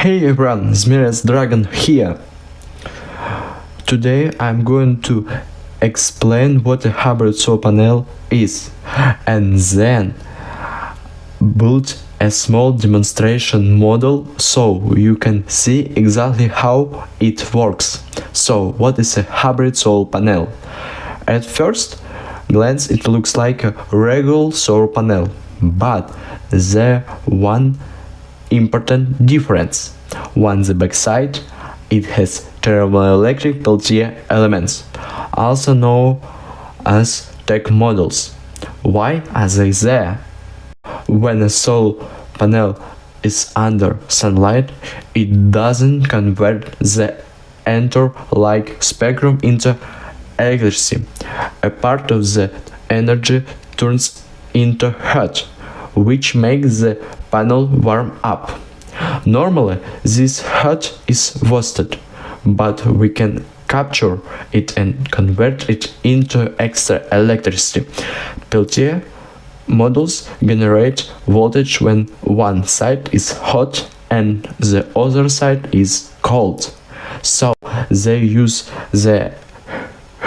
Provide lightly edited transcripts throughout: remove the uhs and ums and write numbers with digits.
Hey everyone, ZMEIROS Dragon here. Today I'm going to explain what a hybrid solar panel is and then build a small demonstration model so you can see exactly how it works. So what is a hybrid solar panel? At first glance it looks like a regular solar panel, but there one important difference. On the backside, it has thermoelectric Peltier elements, also known as tech models. Why are they there? When a solar panel is under sunlight, it doesn't convert the entire light spectrum into electricity. A part of the energy turns into heat, which makes the panel warm up. Normally, this heat is wasted, but we can capture it and convert it into extra electricity. Peltier models generate voltage when one side is hot and the other side is cold. So they use the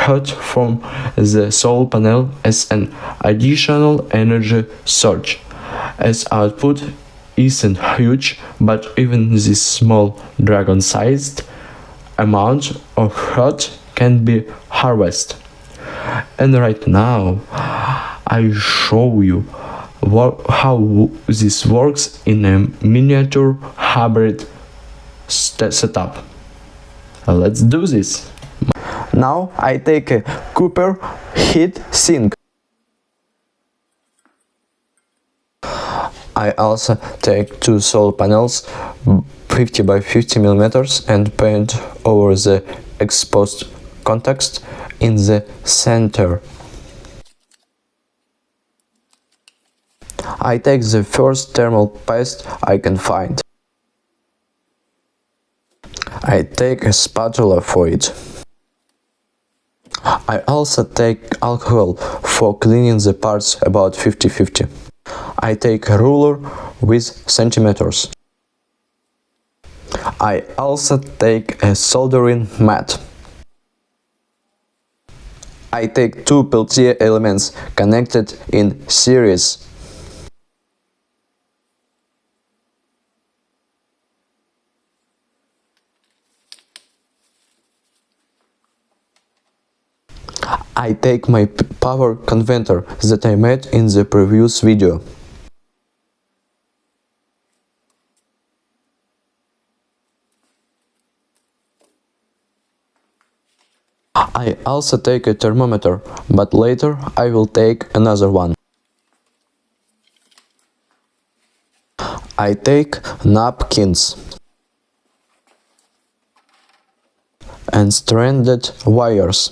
heat from the solar panel as an additional energy source. As output isn't huge, but even this small dragon-sized amount of heat can be harvested. And right now I show you how this works in a miniature hybrid setup. Let's do this. Now I take a copper heat sink. I also take two solar panels 50 by 50 millimeters and paint over the exposed contacts in the center. I take the first thermal paste I can find. I take a spatula for it. I also take alcohol for cleaning the parts about 50-50. I take a ruler with centimeters. I also take a soldering mat. I take two Peltier elements connected in series. I take my power converter that I made in the previous video. I also take a thermometer, but later I will take another one. I take napkins and stranded wires.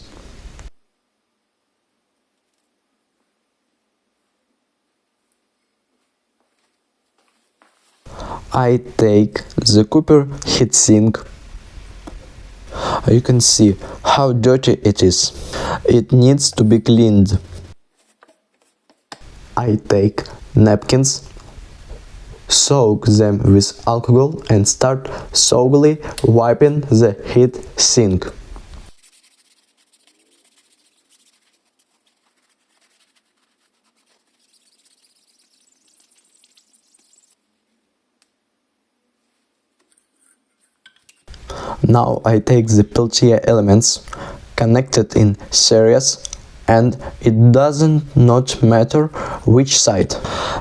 I take the copper heatsink. You can see how dirty it is. It needs to be cleaned. I take napkins, soak them with alcohol and start slowly wiping the heat sink. Now I take the Peltier elements connected in series, and it doesn't not matter which side.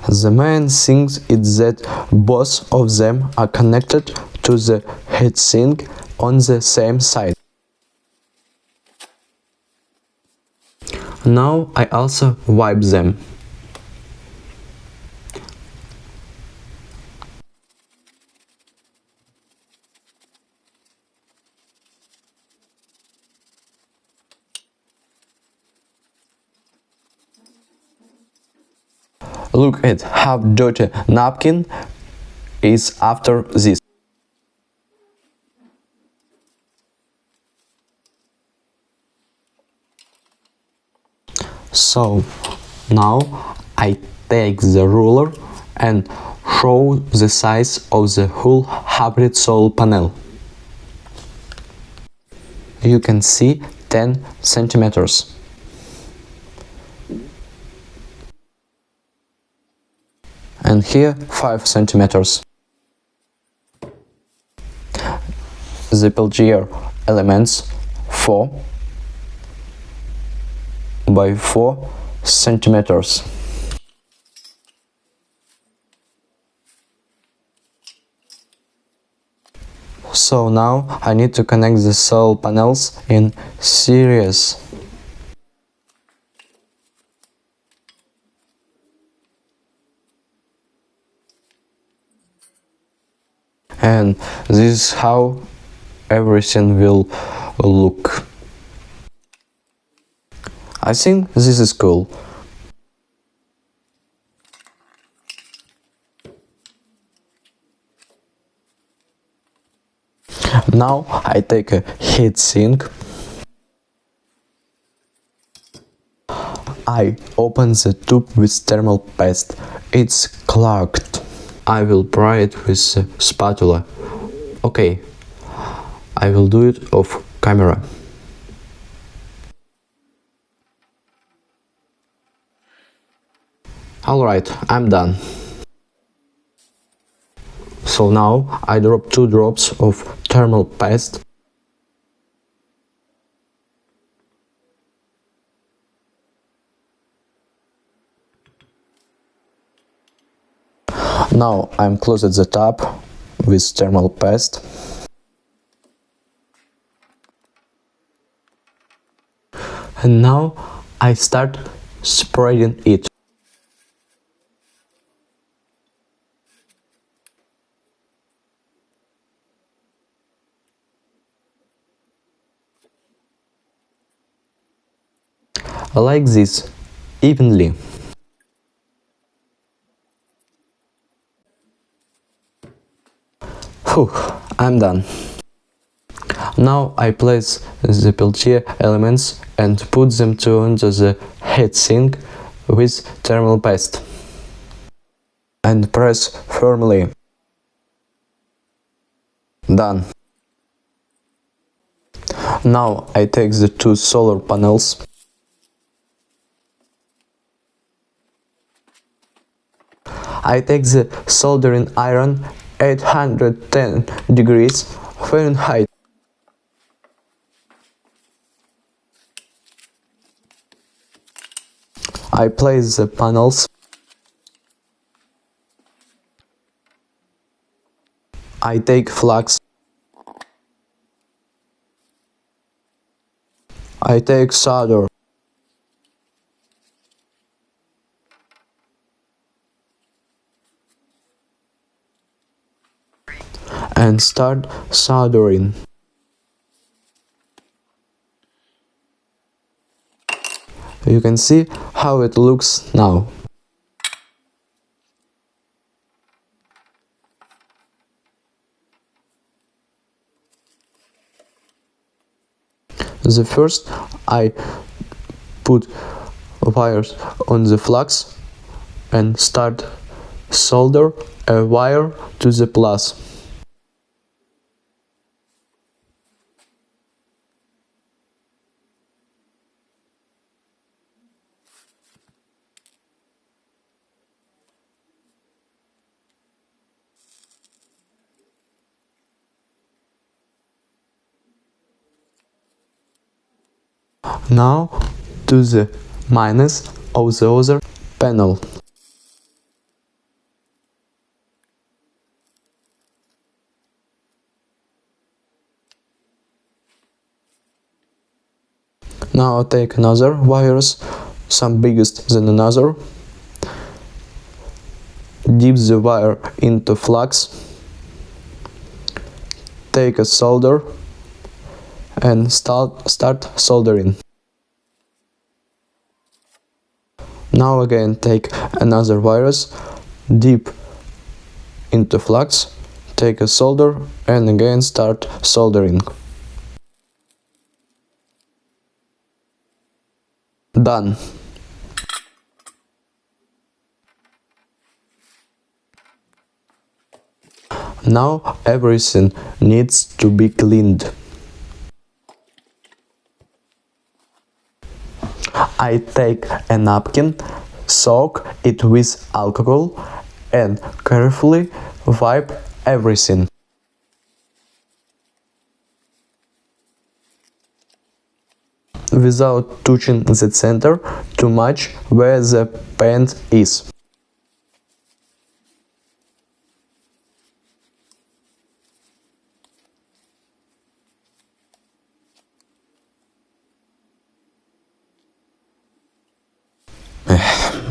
The main thing is that both of them are connected to the heatsink on the same side. Now I also wipe them. Look at how dirty napkin is after this. So now I take the ruler and show the size of the whole hybrid solar panel. You can see 10 centimeters. And here 5 centimeters. The Peltier elements 4 by 4 centimeters. So now I need to connect the solar panels in series. And this is how everything will look. I think this is cool. Now I take a heat sink. I open the tube with thermal paste. It's clogged. I will pry it with a spatula. Okay, I will do it off camera. Alright, I'm done. So now I drop 2 drops of thermal paste. Now I'm closed the tap with thermal paste. And now I start spreading it. Like this, evenly. Whew, I'm done. Now I place the Peltier elements and put them onto the heatsink with thermal paste. And press firmly. Done. Now I take the 2 solar panels. I take the soldering iron 810 degrees Fahrenheit. I place the panels. I take flux. I take solder. And start soldering. You can see how it looks now. The first I put wires on the flux and start solder a wire to the plus. Now to the minus of the other panel. Now take another wires, some biggest than another. Dip the wire into flux. Take a solder and start soldering. Now again take another wires, dip into flux, take a solder and again start soldering. Done. Now everything needs to be cleaned. I take a napkin, soak it with alcohol and carefully wipe everything. Without touching the center too much where the paint is.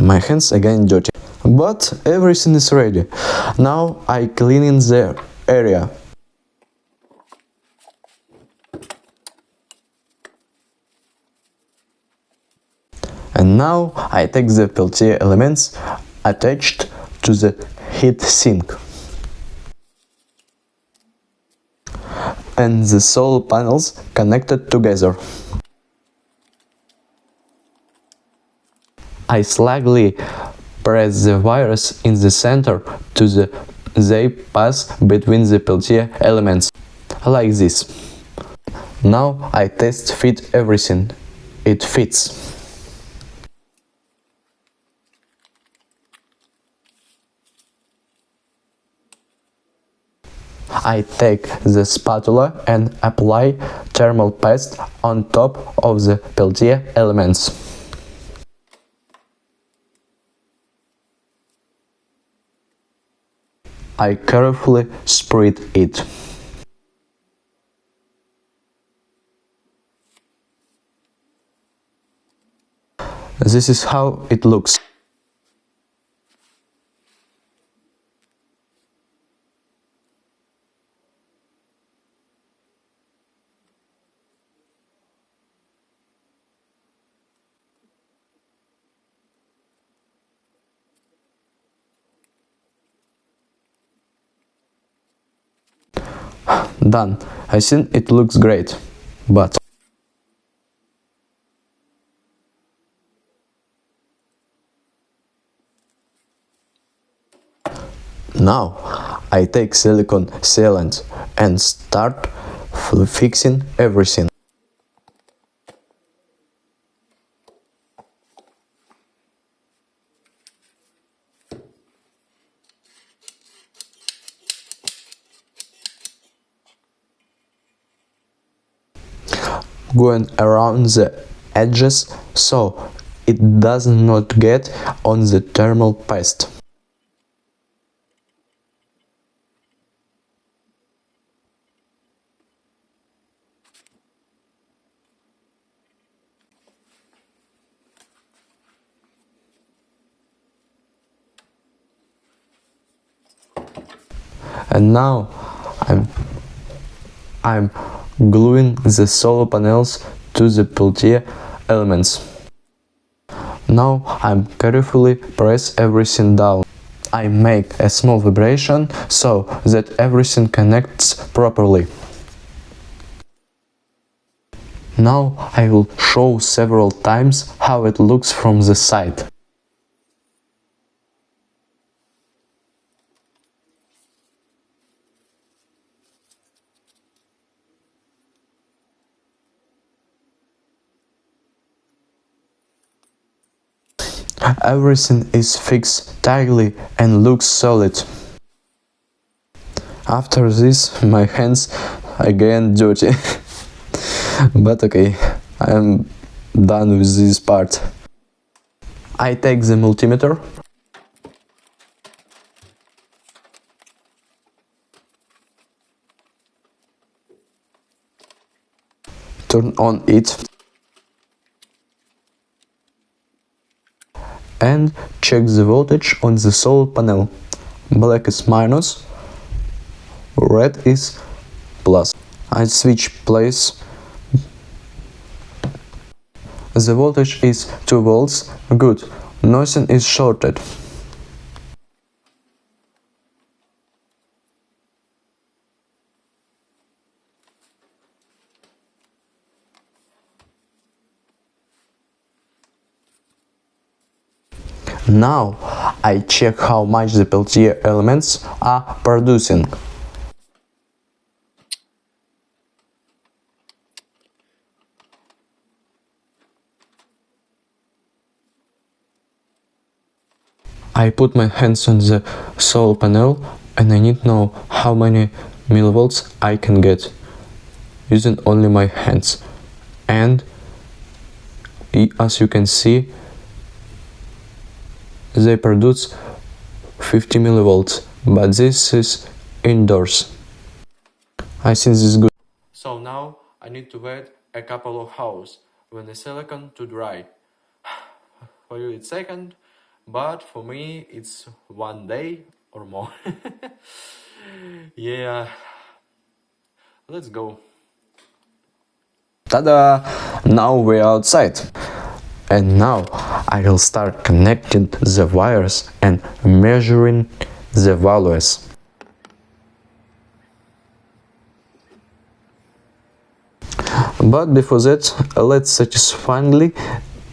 My hands again dirty. But everything is ready. Now I clean in the area. And now I take the Peltier elements attached to the heat sink and the solar panels connected together. I slightly press the wires in the center they pass between the Peltier elements, like this. Now I test fit everything. It fits. I take the spatula and apply thermal paste on top of the Peltier elements. I carefully spread it. This is how it looks. Done. I think it looks great, but now I take silicone sealant and start fixing everything. Going around the edges so it does not get on the thermal paste. And now I'm gluing the solar panels to the Peltier elements. Now I'm carefully press everything down. I make a small vibration so that everything connects properly. Now I will show several times how it looks from the side. Everything is fixed tightly and looks solid. After this, my hands again dirty. But okay, I am done with this part. I take the multimeter, turn on it, and check the voltage on the solar panel. Black is minus, red is plus. I switch place. The voltage is 2 volts, good, nothing is shorted. Now I check how much the Peltier elements are producing. I put my hands on the solar panel and I need to know how many millivolts I can get using only my hands. And as you can see, they produce 50 millivolts, but this is indoors. I think this is good. So now I need to wait a couple of hours when the silicon to dry. For you it's second, but for me it's 1 day or more. Yeah, let's go. Tada! Now we're outside. And now I will start connecting the wires and measuring the values. But before that, let's satisfyingly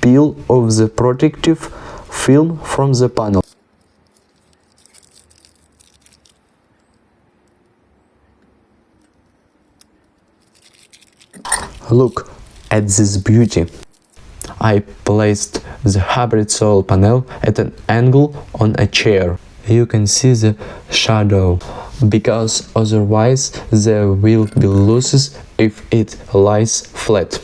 peel off the protective film from the panel. Look at this beauty. I placed the hybrid solar panel at an angle on a chair. You can see the shadow, because otherwise there will be losses if it lies flat.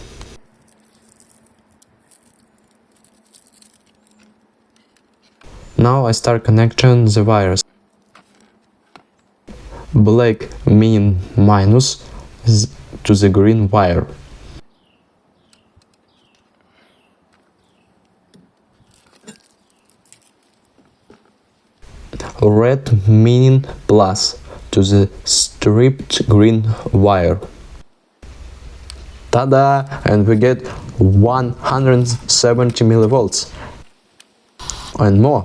Now I start connecting the wires. Black mean minus to the green wire. Red meaning plus to the stripped green wire. Tada! And we get 170 millivolts. And more,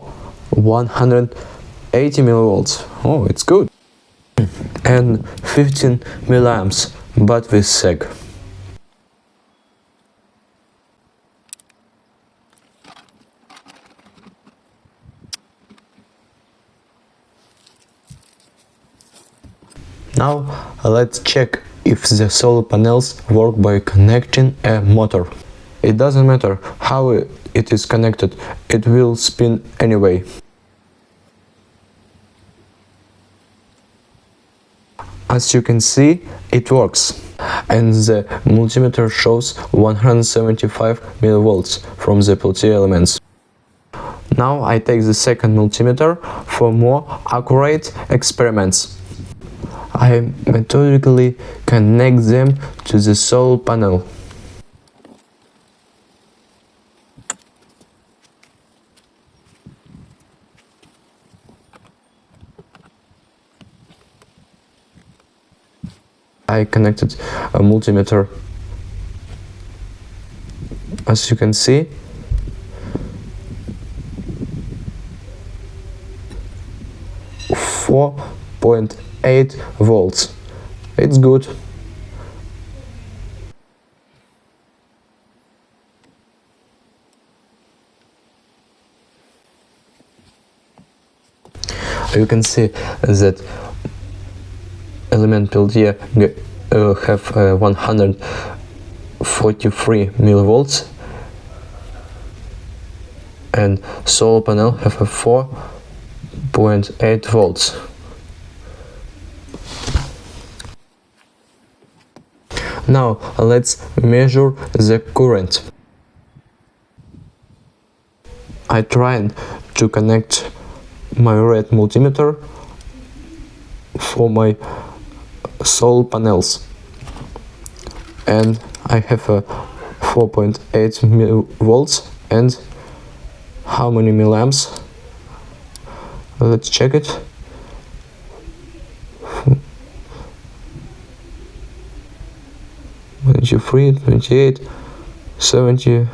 180 millivolts. Oh, it's good. And 15 milliamps, but with seg. Now let's check if the solar panels work by connecting a motor. It doesn't matter how it is connected, it will spin anyway. As you can see, it works. And the multimeter shows 175 millivolts from the Peltier elements. Now I take the second multimeter for more accurate experiments. I methodically connect them to the solar panel. I connected a multimeter. As you can see, .8 volts. It's good. You can see that element Peltier have 143 millivolts and solar panel have a 4.8 volts. Now let's measure the current. I tried to connect my red multimeter for my solar panels and I have a 4.8 volts and how many milliamps? Let's check it. 23, 28, 70,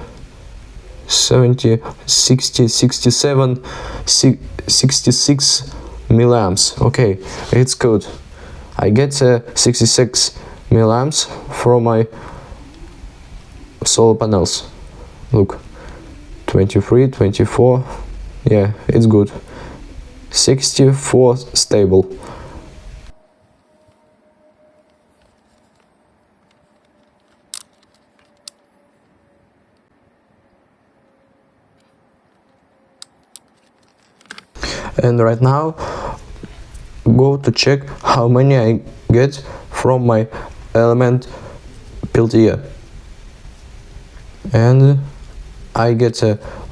70, 60, 67, 66 milliamps. Okay, it's good. I get 66 milliamps from my solar panels. Look, 23, 24, yeah, it's good. 64 stable. And right now go to check how many I get from my element Peltier. And I get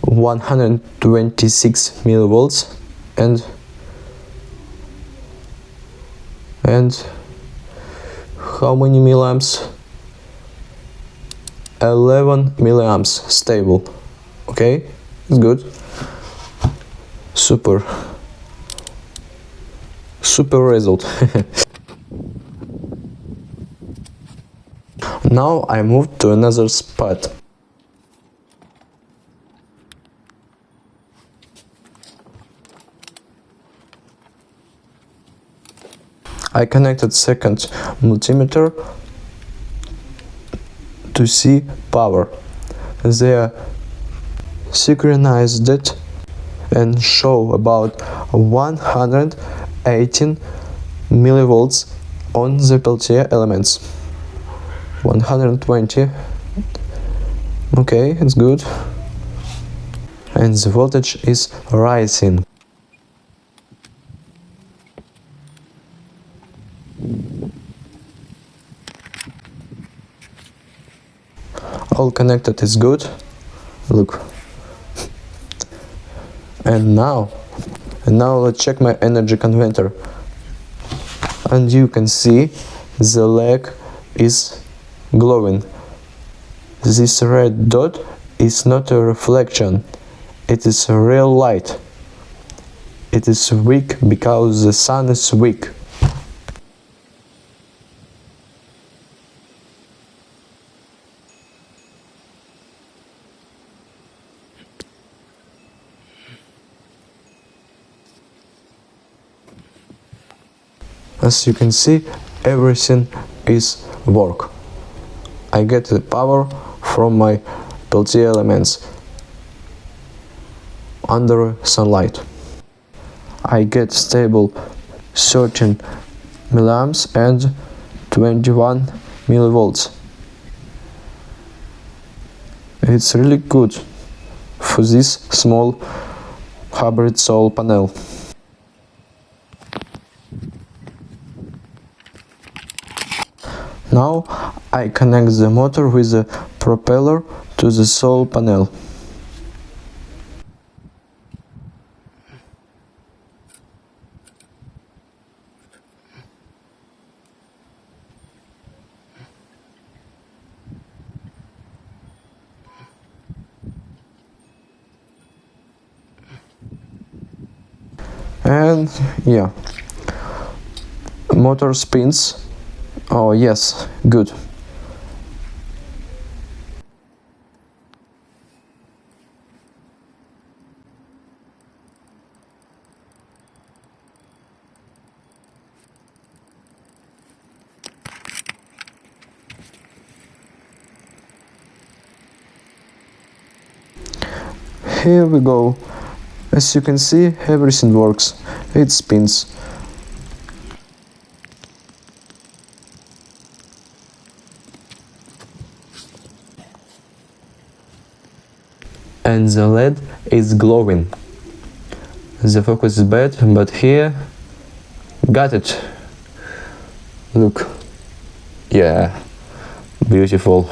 126 millivolts and how many milliamps? 11 milliamps stable. Okay, it's good. Super result. Now I moved to another spot. I connected second multimeter to see power. They are synchronized it and show about 118 millivolts on the Peltier elements. 120. Okay, it's good. And the voltage is rising. All connected is good. Look. And now let's check my energy converter. And you can see the leg is glowing. This red dot is not a reflection, it is a real light. It is weak because the sun is weak. As you can see, everything is work. I get the power from my Peltier elements under sunlight. I get stable 13 milliamps and 21 millivolts. It's really good for this small hybrid solar panel. Now I connect the motor with the propeller to the solar panel. And yeah, motor spins. Oh yes, good. Here we go. As you can see, everything works. It spins. And the LED is glowing. The focus is bad, but here, got it. Look. Yeah, beautiful.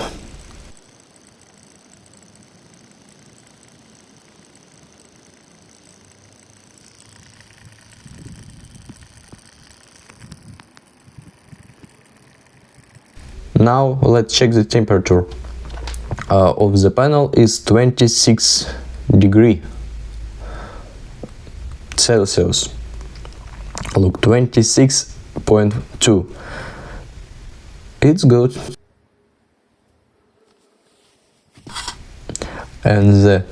Now let's check the temperature of the panel is 26 degrees Celsius. Look, 26.2. It's good. And the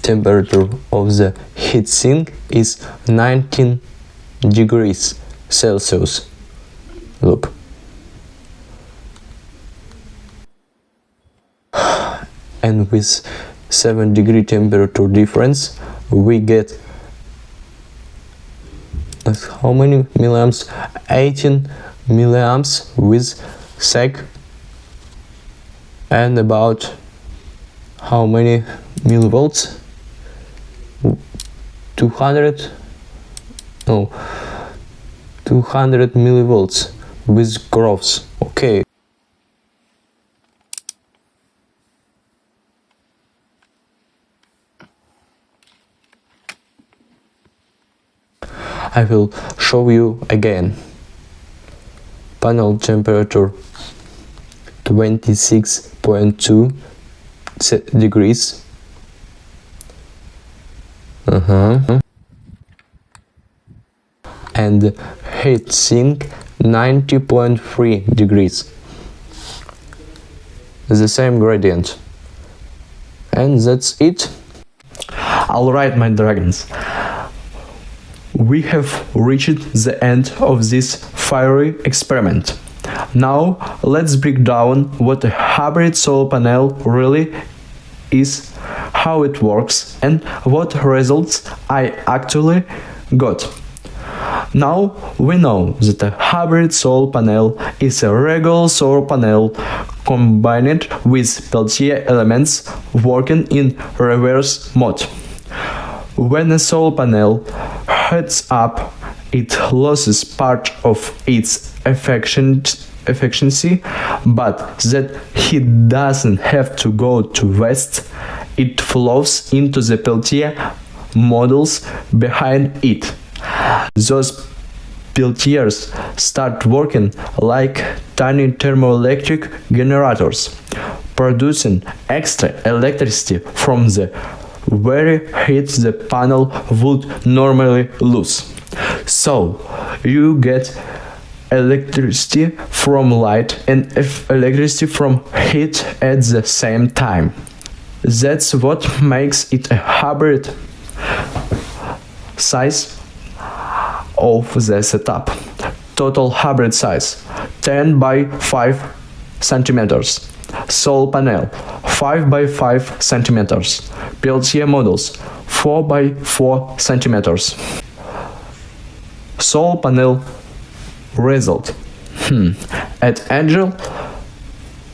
temperature of the heatsink is 19 degrees Celsius. Look. And with 7-degree temperature difference, we get how many milliamps? 18 milliamps with sec, and about how many millivolts? 200 millivolts with growth. Okay. I will show you again. Panel temperature 26.2 degrees. And heat sink 90.3 degrees. The same gradient. And that's it. Alright, my dragons. We have reached the end of this fiery experiment. Now let's break down what a hybrid solar panel really is, how it works, and what results I actually got. Now we know that a hybrid solar panel is a regular solar panel combined with Peltier elements working in reverse mode. When a solar panel heats up, it loses part of its efficiency, but that heat doesn't have to go to waste. It flows into the Peltier modules behind it. Those Peltiers start working like tiny thermoelectric generators, producing extra electricity from the very heat the panel would normally lose. So you get electricity from light and electricity from heat at the same time. That's what makes it a hybrid. Size of the setup. Total hybrid size 10 by 5 centimeters. Solar panel 5 by 5 centimeters. Peltier models 4 by 4 centimeters. Solar panel result. At angle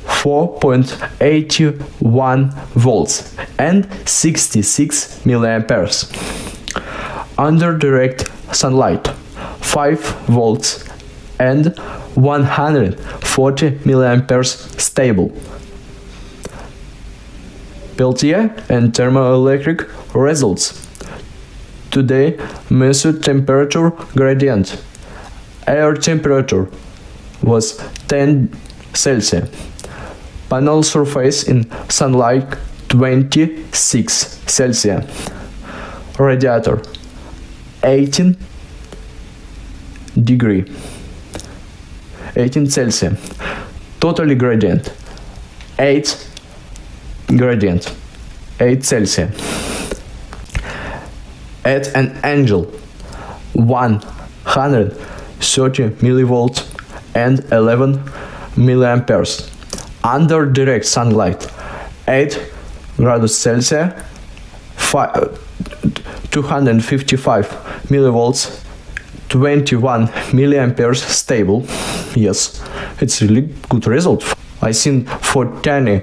4.81 volts and 66 milliamperes. Under direct sunlight 5 volts and 140 milliamperes stable. Peltier and thermoelectric results. Today measured temperature gradient. Air temperature was 10 Celsius. Panel surface in sunlight 26 Celsius. Radiator 18 Celsius. Totally gradient 8 Celsius. At an angle 130 millivolts and 11 milliamperes. Under direct sunlight 8 degrees Celsius, 255 millivolts, 21 milliamperes stable. Yes, it's really good result. I think for tiny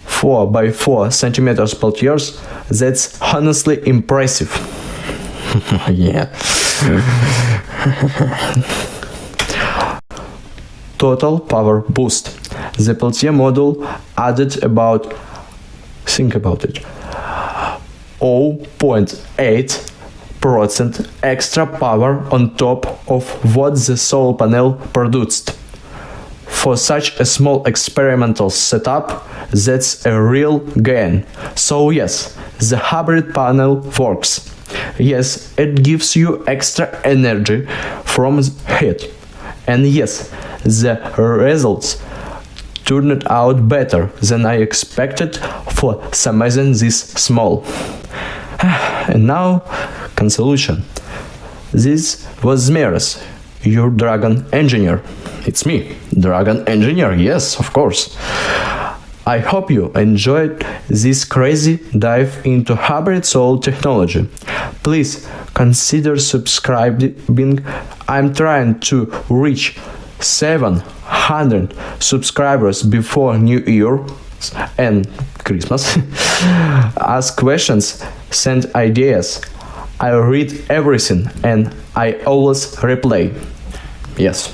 4 by 4 centimeters Peltiers, that's honestly impressive. Yeah. Total power boost. The Peltier module added about, think about it, 0.8% extra power on top of what the solar panel produced. For such a small experimental setup, that's a real gain. So yes, the hybrid panel works. Yes, it gives you extra energy from heat. And yes, the results turned out better than I expected for something this small. And now, conclusion. This was ZMEIROS, your dragon engineer. It's me, dragon engineer, yes, of course. I hope you enjoyed this crazy dive into hybrid solar technology. Please consider subscribing. I'm trying to reach 700 subscribers before New Year and Christmas. Ask questions, send ideas. I read everything and I always replay. Yes.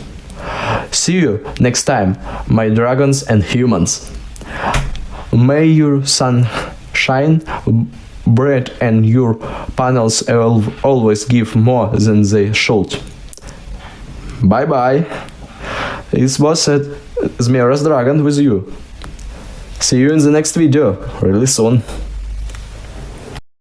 See you next time, my dragons and humans. May your sun shine bright and your panels always give more than they should. Bye bye. This was ZMEIROS Dragon with you. See you in the next video, really soon.